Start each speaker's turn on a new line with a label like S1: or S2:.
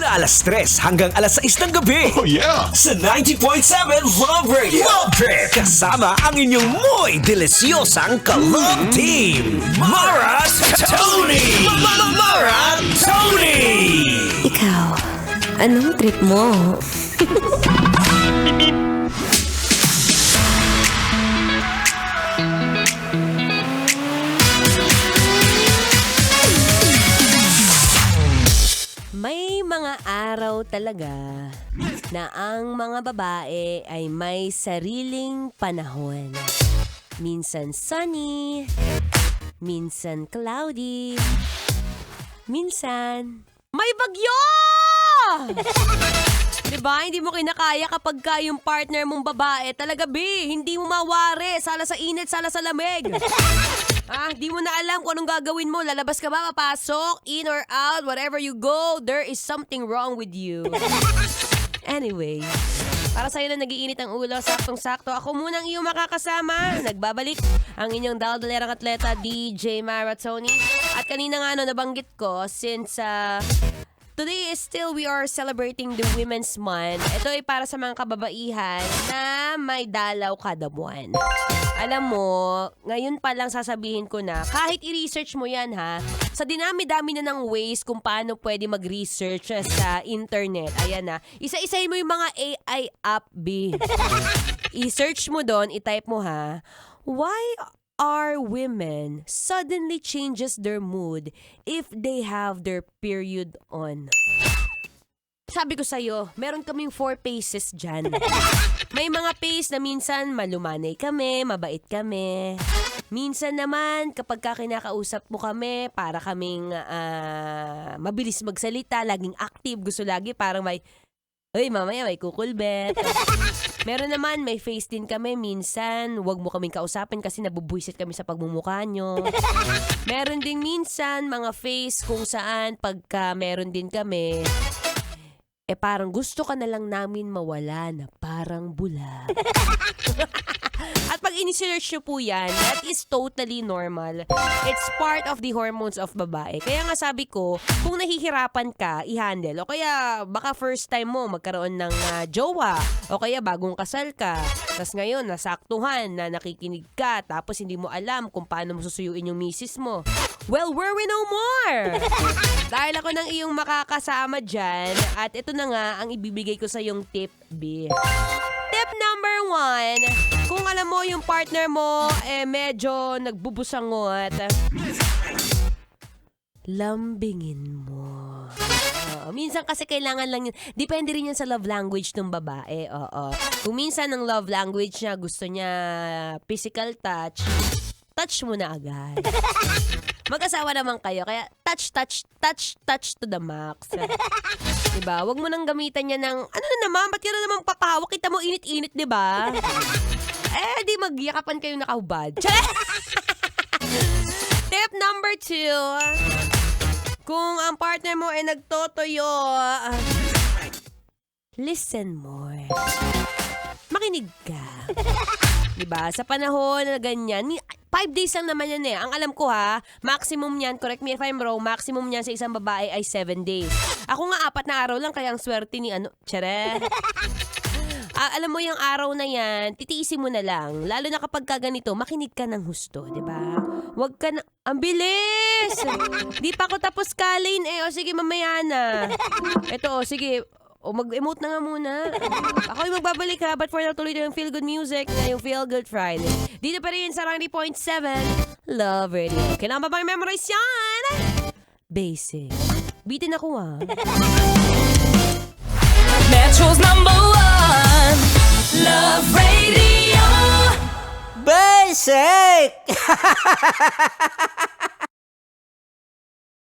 S1: Mula alas 3 hanggang alas 6 ng gabi.
S2: Oh yeah!
S1: Sa 90.7 Love Radio. Love Trip! Kasama ang inyong muy delisyosang ka-love team. Mara Tony! Mara Tony!
S3: Ikaw, anong trip mo? May mga araw talaga na ang mga babae ay may sariling panahon. Minsan sunny, minsan cloudy, minsan may bagyo! Diba? Hindi mo kinakaya kapag ka yung partner mong babae talaga, hindi mo mawari. Sala sa init, sala sa lamig. Di mo na alam kung anong gagawin mo. Lalabas ka ba, papasok, in or out, wherever you go, there is something wrong with you. Anyway, para sa'yo na nagiinit ang ulo, saktong-sakto, ako munang iyong makakasama. Nagbabalik ang inyong daldalerang atleta, DJ Mara Tony. At kanina nga nabanggit ko, since today is still we are celebrating the Women's Month. Ito ay para sa mga kababaihan na may dalaw kada buwan. Alam mo, ngayon pa lang sasabihin ko na, kahit i-research mo yan sa dinami-dami na ng ways kung paano pwede mag-research sa internet. Ayan na, isa-isahin mo yung mga AI app, I-search mo doon, i-type mo why are women suddenly changes their mood if they have their period on? Sabi ko sa'yo, meron kaming 4 phases dyan. May mga phase na minsan malumanay kami, mabait kami. Minsan naman, kapag kinakausap mo kami, para kaming mabilis magsalita, laging active, gusto lagi parang uy, mamaya may kukulbet. Meron naman, may face din kami. Minsan, wag mo kaming kausapin kasi nabubuisit kami sa pagmumukha nyo. Meron ding minsan, mga face kung saan pagka meron din kami, parang gusto ka na lang namin mawala na parang bula. At pag in-search nyo po yan, that is totally normal. It's part of the hormones of babae. Kaya nga sabi ko, kung nahihirapan ka, i-handle. O kaya baka first time mo magkaroon ng jowa. O kaya bagong kasal ka. Tapos ngayon, nasaktuhan na nakikinig ka. Tapos hindi mo alam kung paano mo susuyuin yung misis mo. Well, worry no more! Dahil ako nang iyong makakasama dyan. At ito na nga ang ibibigay ko sa iyong tip, B. Tip number 1, kung alam mo yung partner mo medyo nagbubusangot, lambingin mo. Minsan kasi kailangan lang yun. Depende rin yan sa love language ng babae. Kung minsan ang love language niya, gusto niya physical touch, touch mo na agad. Mag-asawa naman kayo, kaya touch to the max. Diba? Huwag mo nang gamitan niya ng, ano na naman, ba't yun na naman papahawak? Kita mo init-init, diba? Di magyakapan kayo nakahubad. Tip number 2, kung ang partner mo ay nagtotoyo, listen more. Makinig ka. Diba? Sa panahon na ganyan, 5 days lang naman yan Ang alam ko maximum yan, correct me if I'm wrong, maximum yan sa isang babae ay 7 days. Ako nga 4 na araw lang, kaya ang swerte ni Tsere. Alam mo yung araw na yan, titiisin mo na lang. Lalo na kapag ganito, makinig ka ng husto, diba? Huwag ka na, ang bilis! Di pa ako tapos kalin O sige, mamaya na. Ito, sige. Mag-emote na nga muna. Ako yung magbabalik but for now tuloy na yung Feel Good Music na yung Feel Good Friday. Dito pa rin sa 90.7 Love Radio. Kailangan ba bang memorize yan? Basic. Bitin ako
S4: Metro's #1 Love Radio.
S5: Basic!